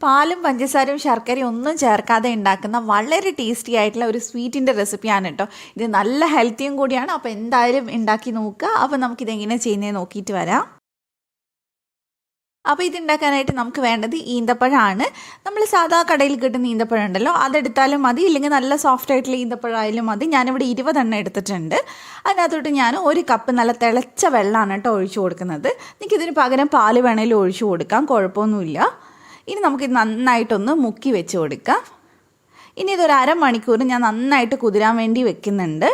പാലും പഞ്ചസാരയും ശർക്കരയും ഒന്നും ചേർക്കാതെ ഉണ്ടാക്കുന്ന വളരെ ടേസ്റ്റി ആയിട്ടുള്ള ഒരു സ്വീറ്റിൻ്റെ റെസിപ്പിയാണ് കേട്ടോ. ഇത് നല്ല ഹെൽത്തിയും കൂടിയാണ്. അപ്പോൾ എന്തായാലും ഉണ്ടാക്കി നോക്കുക. അപ്പോൾ നമുക്കിതെങ്ങനെ ചെയ്യുന്നത് നോക്കിയിട്ട് വരാം. അപ്പോൾ ഇതുണ്ടാക്കാനായിട്ട് നമുക്ക് വേണ്ടത് ഈന്തപ്പഴമാണ്. നമ്മൾ സാധാ കടയിൽ കിട്ടുന്ന ഈന്തപ്പഴം ഉണ്ടല്ലോ, അതെടുത്താലും മതി, ഇല്ലെങ്കിൽ നല്ല സോഫ്റ്റ് ആയിട്ടുള്ള ഈന്തപ്പഴം ആയാലും മതി. ഞാനിവിടെ 20 എണ്ണം എടുത്തിട്ടുണ്ട്. അതിനകത്തോട്ട് ഞാൻ 1 കപ്പ് നല്ല തിളച്ച വെള്ളമാണ് കേട്ടോ ഒഴിച്ചു കൊടുക്കുന്നത്. എനിക്കിതിന് പകരം പാല് വേണമെങ്കിലും ഒഴിച്ചു കൊടുക്കാം, കുഴപ്പമൊന്നുമില്ല. ഇനി നമുക്കിത് നന്നായിട്ടൊന്ന് മുക്കി വെച്ച് കൊടുക്കാം. ഇനി ഇതൊരു അരമണിക്കൂർ ഞാൻ നന്നായിട്ട് കുതിരാൻ വേണ്ടി വെക്കുന്നുണ്ട്.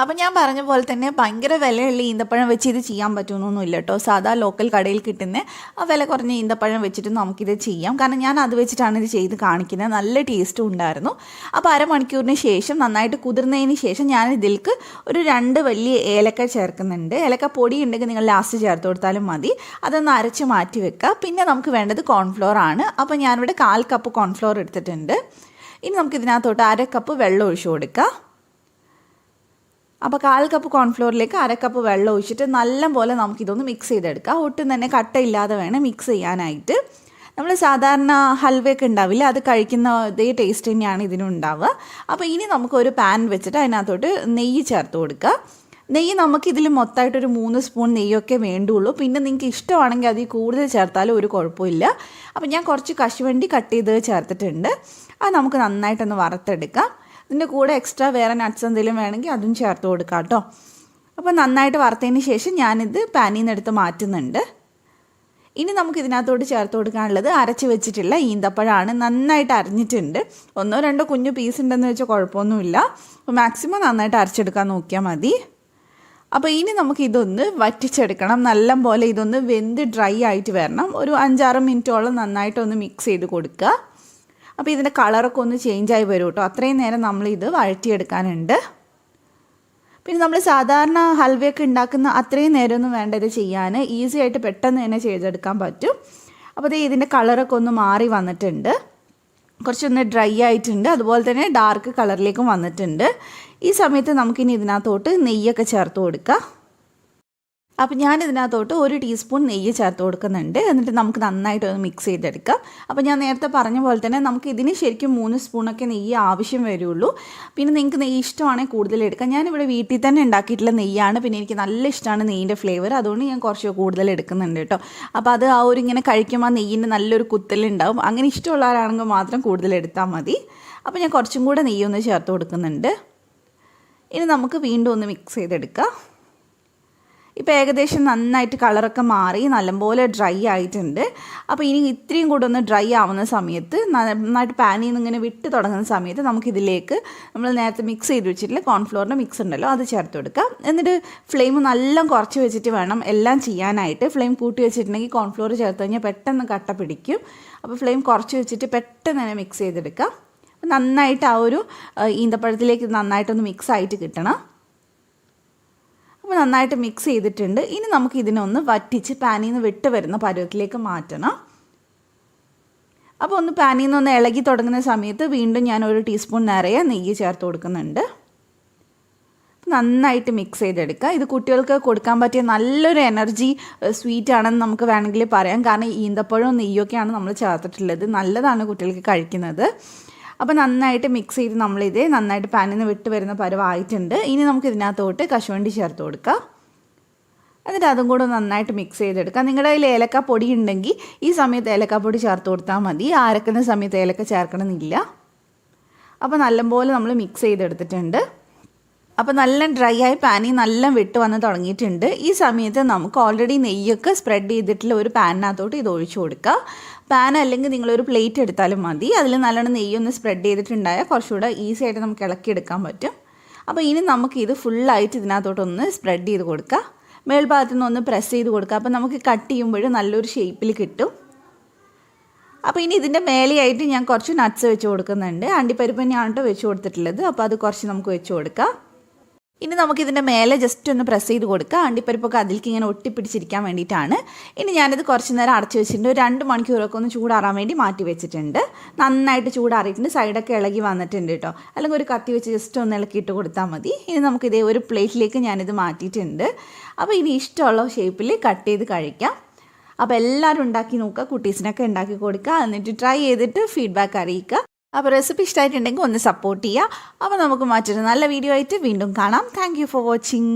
അപ്പം ഞാൻ പറഞ്ഞ പോലെ തന്നെ ഭയങ്കര വിലയുള്ള ഈന്തപ്പഴം വെച്ച് ഇത് ചെയ്യാൻ പറ്റുമെന്നൊന്നുമില്ല കേട്ടോ. സാധാ ലോക്കൽ കടയിൽ കിട്ടുന്ന ആ വില കുറഞ്ഞ ഈന്തപ്പഴം വെച്ചിട്ട് നമുക്കിത് ചെയ്യാം. കാരണം ഞാൻ അത് വെച്ചിട്ടാണ് ഇത് ചെയ്ത് കാണിക്കുന്നത്. നല്ല ടേസ്റ്റും ഉണ്ടായിരുന്നു. അപ്പോൾ അരമണിക്കൂറിന് ശേഷം നന്നായിട്ട് കുതിർന്നതിന് ശേഷം ഞാൻ ഇതിലേക്ക് ഒരു 2 വലിയ ഏലക്ക ചേർക്കുന്നുണ്ട്. ഏലക്ക പൊടി ഉണ്ടെങ്കിൽ നിങ്ങൾ ലാസ്റ്റ് ചേർത്ത് കൊടുത്താലും മതി. അതൊന്ന് അരച്ച് മാറ്റി വെക്കുക. പിന്നെ നമുക്ക് വേണ്ടത് കോൺഫ്ലോർ ആണ്. അപ്പോൾ ഞാനിവിടെ 1/4 കപ്പ് കോൺഫ്ലോർ എടുത്തിട്ടുണ്ട്. ഇനി നമുക്കിതിനകത്തോട്ട് 1/2 കപ്പ് വെള്ളം ഒഴിച്ചു കൊടുക്കുക. അപ്പോൾ 1/4 കപ്പ് കോൺഫ്ലോറിലേക്ക് 1/2 കപ്പ് വെള്ളം ഒഴിച്ചിട്ട് നല്ലപോലെ നമുക്കിതൊന്ന് മിക്സ് ചെയ്തെടുക്കാം. ഒട്ടും തന്നെ കട്ടയില്ലാതെ വേണം മിക്സ് ചെയ്യാനായിട്ട്. നമ്മൾ സാധാരണ ഹൽവയൊക്കെ ഉണ്ടാവില്ല, അത് കഴിക്കുന്ന ഇതേ ടേസ്റ്റ് തന്നെയാണ് ഇതിനുണ്ടാവുക. അപ്പോൾ ഇനി നമുക്കൊരു പാൻ വെച്ചിട്ട് അതിനകത്തോട്ട് നെയ്യ് ചേർത്ത് കൊടുക്കുക. നെയ്യ് നമുക്കിതിൽ മൊത്തമായിട്ടൊരു 3 സ്പൂൺ നെയ്യൊക്കെ വേണ്ടുള്ളൂ. പിന്നെ നിങ്ങൾക്ക് ഇഷ്ടമാണെങ്കിൽ അതിൽ കൂടുതൽ ചേർത്താലും ഒരു കുഴപ്പമില്ല. അപ്പോൾ ഞാൻ കുറച്ച് കശുവണ്ടി കട്ട് ചെയ്ത് ചേർത്തിട്ടുണ്ട്. അത് നമുക്ക് നന്നായിട്ടൊന്ന് വറുത്തെടുക്കാം. ഇതിൻ്റെ കൂടെ എക്സ്ട്രാ വേറെ നട്ട്സ് എന്തെങ്കിലും വേണമെങ്കിൽ അതും ചേർത്ത് കൊടുക്കാം കേട്ടോ. അപ്പോൾ നന്നായിട്ട് വറുത്തതിന് ശേഷം ഞാനിത് പാനിൽ നിന്ന് എടുത്ത് മാറ്റുന്നുണ്ട്. ഇനി നമുക്ക് ഇതിനകത്തോട്ട് ചേർത്ത് കൊടുക്കാനുള്ളത് അരച്ച് വെച്ചിട്ടുള്ള ഈന്തപ്പഴമാണ്. നന്നായിട്ട് അരിഞ്ഞിട്ടുണ്ട്. 1-2 കുഞ്ഞു പീസ് ഉണ്ടെന്ന് വെച്ചാൽ കുഴപ്പമൊന്നുമില്ല. അപ്പോൾ മാക്സിമം നന്നായിട്ട് അരച്ചെടുക്കാൻ നോക്കിയാൽ മതി. അപ്പോൾ ഇനി നമുക്ക് ഇതൊന്ന് വറ്റിച്ചെടുക്കണം. നല്ലപോലെ ഇതൊന്ന് വെന്ത് ഡ്രൈ ആയിട്ട് വരണം. ഒരു 5-6 മിനിറ്റോളം നന്നായിട്ടൊന്ന് മിക്സ് ചെയ്ത് കൊടുക്കുക. അപ്പോൾ ഇതിൻ്റെ കളറൊക്കെ ഒന്ന് ചേഞ്ചായി വരും കേട്ടോ. അത്രയും നേരം നമ്മളിത് വഴറ്റിയെടുക്കാനുണ്ട്. പിന്നെ നമ്മൾ സാധാരണ ഹൽവയൊക്കെ ഉണ്ടാക്കുന്ന അത്രയും നേരമൊന്നും വേണ്ട ഇത് ചെയ്യാൻ. ഈസി ആയിട്ട് പെട്ടെന്ന് തന്നെ ചെയ്തെടുക്കാൻ പറ്റും. അപ്പോൾ ഇതിൻ്റെ കളറൊക്കെ ഒന്ന് മാറി വന്നിട്ടുണ്ട്. കുറച്ചൊന്ന് ഡ്രൈ ആയിട്ടുണ്ട്. അതുപോലെ തന്നെ ഡാർക്ക് കളറിലേക്കും വന്നിട്ടുണ്ട്. ഈ സമയത്ത് നമുക്കിനി ഇതിനകത്തോട്ട് നെയ്യൊക്കെ ചേർത്ത് കൊടുക്കാം. അപ്പോൾ ഞാനിതിനകത്തോട്ട് 1 ടീസ്പൂൺ നെയ്യ് ചേർത്ത് കൊടുക്കുന്നുണ്ട്. എന്നിട്ട് നമുക്ക് നന്നായിട്ട് ഒന്ന് മിക്സ് ചെയ്തെടുക്കാം. അപ്പോൾ ഞാൻ നേരത്തെ പറഞ്ഞ പോലെ തന്നെ നമുക്ക് ഇതിന് ശരിക്കും 3 സ്പൂണൊക്കെ നെയ്യ് ആവശ്യം വരുള്ളൂ. പിന്നെ നിങ്ങൾക്ക് നെയ്യ് ഇഷ്ടമാണെങ്കിൽ കൂടുതൽ എടുക്കാം. ഞാനിവിടെ വീട്ടിൽ തന്നെ ഉണ്ടാക്കിയിട്ടുള്ള നെയ്യാണ്. പിന്നെ എനിക്ക് നല്ല ഇഷ്ടമാണ് നെയ്യിൻ്റെ ഫ്ലേവർ. അതുകൊണ്ട് ഞാൻ കുറച്ച് കൂടുതൽ എടുക്കുന്നുണ്ട് കേട്ടോ. അപ്പോൾ അത് ആ ഒരു ഇങ്ങനെ കഴിക്കുമ്പോൾ ആ നെയ്യിൻ്റെ നല്ലൊരു കുത്തലുണ്ടാവും. അങ്ങനെ ഇഷ്ടമുള്ളവരാണെങ്കിൽ മാത്രം കൂടുതൽ എടുത്താൽ മതി. അപ്പോൾ ഞാൻ കുറച്ചും കൂടെ നെയ്യൊന്ന് ചേർത്ത് കൊടുക്കുന്നുണ്ട്. ഇനി നമുക്ക് വീണ്ടും ഒന്ന് മിക്സ് ചെയ്തെടുക്കാം. ഇപ്പോൾ ഏകദേശം നന്നായിട്ട് കളറൊക്കെ മാറി നല്ലപോലെ ഡ്രൈ ആയിട്ടുണ്ട്. അപ്പോൾ ഇനി ഇത്രയും കൂടെ ഒന്ന് ഡ്രൈ ആവുന്ന സമയത്ത്, നന്നായിട്ട് പാനിൽ നിന്ന് ഇങ്ങനെ വിട്ട് തുടങ്ങുന്ന സമയത്ത് നമുക്കിതിലേക്ക് നമ്മൾ നേരത്തെ മിക്സ് ചെയ്ത് വെച്ചിട്ടുള്ള കോൺഫ്ലോറിൻ്റെ മിക്സ് ഉണ്ടല്ലോ അത് ചേർത്ത് കൊടുക്കാം. എന്നിട്ട് ഫ്ലെയിം നല്ല കുറച്ച് വെച്ചിട്ട് വേണം എല്ലാം ചെയ്യാനായിട്ട്. ഫ്ലെയിം കൂട്ടി വെച്ചിട്ടുണ്ടെങ്കിൽ കോൺഫ്ലോർ ചേർത്ത് കഴിഞ്ഞാൽ പെട്ടെന്ന് കട്ട പിടിക്കും. അപ്പോൾ ഫ്ലെയിം കുറച്ച് വെച്ചിട്ട് പെട്ടെന്ന് തന്നെ മിക്സ് ചെയ്തെടുക്കാം. നന്നായിട്ട് ആ ഒരു ഈന്തപ്പഴത്തിലേക്ക് നന്നായിട്ടൊന്ന് മിക്സ് ആയിട്ട് കിട്ടണം. അപ്പോൾ നന്നായിട്ട് മിക്സ് ചെയ്തിട്ടുണ്ട്. ഇനി നമുക്ക് ഇതിനൊന്ന് വറ്റിച്ച് പാനിൽ നിന്ന് വിട്ട് വരുന്ന പരുവത്തിലേക്ക് മാറ്റണം. അപ്പോൾ ഒന്ന് പാനിൽ നിന്ന് ഇളകി തുടങ്ങുന്ന സമയത്ത് വീണ്ടും ഞാൻ 1 ടീസ്പൂൺ നിറയെ നെയ്യ് ചേർത്ത് കൊടുക്കുന്നുണ്ട്. നന്നായിട്ട് മിക്സ് ചെയ്തെടുക്കുക. ഇത് കുട്ടികൾക്ക് കൊടുക്കാൻ പറ്റിയ നല്ലൊരു എനർജി സ്വീറ്റ് ആണെന്ന് നമുക്ക് വേണമെങ്കിൽ പറയാം. കാരണം ഈന്തപ്പഴവും നെയ്യൊക്കെയാണ് നമ്മൾ ചേർത്തിട്ടുള്ളത്. നല്ലതാണ് കുട്ടികൾക്ക് കഴിക്കുന്നത്. അപ്പോൾ നന്നായിട്ട് മിക്സ് ചെയ്ത് നമ്മളിത് നന്നായിട്ട് പാനിൽ നിന്ന് വിട്ട് വരുന്ന പരുവായിട്ടുണ്ട്. ഇനി നമുക്ക് ഇതിനകത്തോട്ട് കശുവണ്ടി ചേർത്ത് കൊടുക്കാം. എന്നിട്ട് അതും കൂടെ നന്നായിട്ട് മിക്സ് ചെയ്തെടുക്കാം. നിങ്ങളുടെ കയ്യിൽ ഏലക്ക പൊടി ഉണ്ടെങ്കിൽ ഈ സമയത്ത് ഏലക്കാപ്പൊടി ചേർത്ത് കൊടുത്താൽ മതി. അരക്കുന്ന സമയത്ത് ഏലക്ക ചേർക്കണമെന്നില്ല. അപ്പോൾ നല്ലപോലെ നമ്മൾ മിക്സ് ചെയ്തെടുത്തിട്ടുണ്ട്. അപ്പോൾ നല്ല ഡ്രൈ ആയി പാനിൽ നല്ല വിട്ട് വന്ന് തുടങ്ങിയിട്ടുണ്ട്. ഈ സമയത്ത് നമുക്ക് ഓൾറെഡി നെയ്യൊക്കെ സ്പ്രെഡ് ചെയ്തിട്ടുള്ള ഒരു പാനിനകത്തോട്ട് ഇത് ഒഴിച്ചു കൊടുക്കുക. പാൻ അല്ലെങ്കിൽ നിങ്ങളൊരു പ്ലേറ്റ് എടുത്താലും മതി. അതിൽ നല്ലോണം നെയ്യൊന്ന് സ്പ്രെഡ് ചെയ്തിട്ടുണ്ടായാൽ കുറച്ചുകൂടെ ഈസി ആയിട്ട് നമുക്ക് ഇളക്കിയെടുക്കാൻ പറ്റും. അപ്പോൾ ഇനി നമുക്കിത് ഫുള്ളായിട്ട് ഇതിനകത്തോട്ടൊന്ന് സ്പ്രെഡ് ചെയ്ത് കൊടുക്കുക. മേൽഭാഗത്തു നിന്ന് ഒന്ന് പ്രസ് ചെയ്ത് കൊടുക്കുക. അപ്പോൾ നമുക്ക് കട്ട് ചെയ്യുമ്പോൾ നല്ലൊരു ഷേപ്പിൽ കിട്ടും. അപ്പോൾ ഇനി ഇതിൻ്റെ മേലെയായിട്ട് ഞാൻ കുറച്ച് നട്ട്സ് വെച്ച് കൊടുക്കുന്നുണ്ട്. അണ്ടിപ്പരിപ്പ് തന്നെയാണ് കേട്ടോ വെച്ച് കൊടുത്തിട്ടുള്ളത്. അപ്പോൾ അത് കുറച്ച് നമുക്ക് വെച്ച് കൊടുക്കാം. ഇനി നമുക്കിതിൻ്റെ മേലെ ജസ്റ്റ് ഒന്ന് പ്രസ് ചെയ്ത് കൊടുക്കുക. അണ്ടിപ്പരിപ്പൊക്കെ അതിലേക്ക് ഇങ്ങനെ ഒട്ടിപ്പിടിച്ചിരിക്കാൻ വേണ്ടിയിട്ടാണ്. ഇനി ഞാനിത് കുറച്ച് നേരം അടച്ച് വെച്ചിട്ടുണ്ട്. 2 മണിക്കൂറൊക്കെ ഒന്ന് ചൂടാറാൻ വേണ്ടി മാറ്റി വെച്ചിട്ടുണ്ട്. നന്നായിട്ട് ചൂടാറിയിട്ടുണ്ട്. സൈഡൊക്കെ ഇളകി വന്നിട്ടുണ്ട് കേട്ടോ. അല്ലെങ്കിൽ ഒരു കത്തി വെച്ച് ജസ്റ്റ് ഒന്ന് ഇളക്കിയിട്ട് കൊടുത്താൽ മതി. ഇനി നമുക്കിതേ ഒരു പ്ലേറ്റിലേക്ക് ഞാനിത് മാറ്റിയിട്ടുണ്ട്. അപ്പോൾ ഇനി ഇഷ്ടമുള്ള ഷേപ്പിൽ കട്ട് ചെയ്ത് കഴിക്കാം. അപ്പോൾ എല്ലാവരും ഉണ്ടാക്കി നോക്കുക, കുട്ടീസിനൊക്കെ ഉണ്ടാക്കി കൊടുക്കുക, എന്നിട്ട് ട്രൈ ചെയ്തിട്ട് ഫീഡ്ബാക്ക് അറിയിക്കുക. അപ്പോൾ റെസിപ്പി ഇഷ്ടമായിട്ടുണ്ടെങ്കിൽ ഒന്ന് സപ്പോർട്ട് ചെയ്യുക. അപ്പോൾ നമുക്ക് മറ്റൊരു നല്ല വീഡിയോ ആയിട്ട് വീണ്ടും കാണാം. Thank you for watching.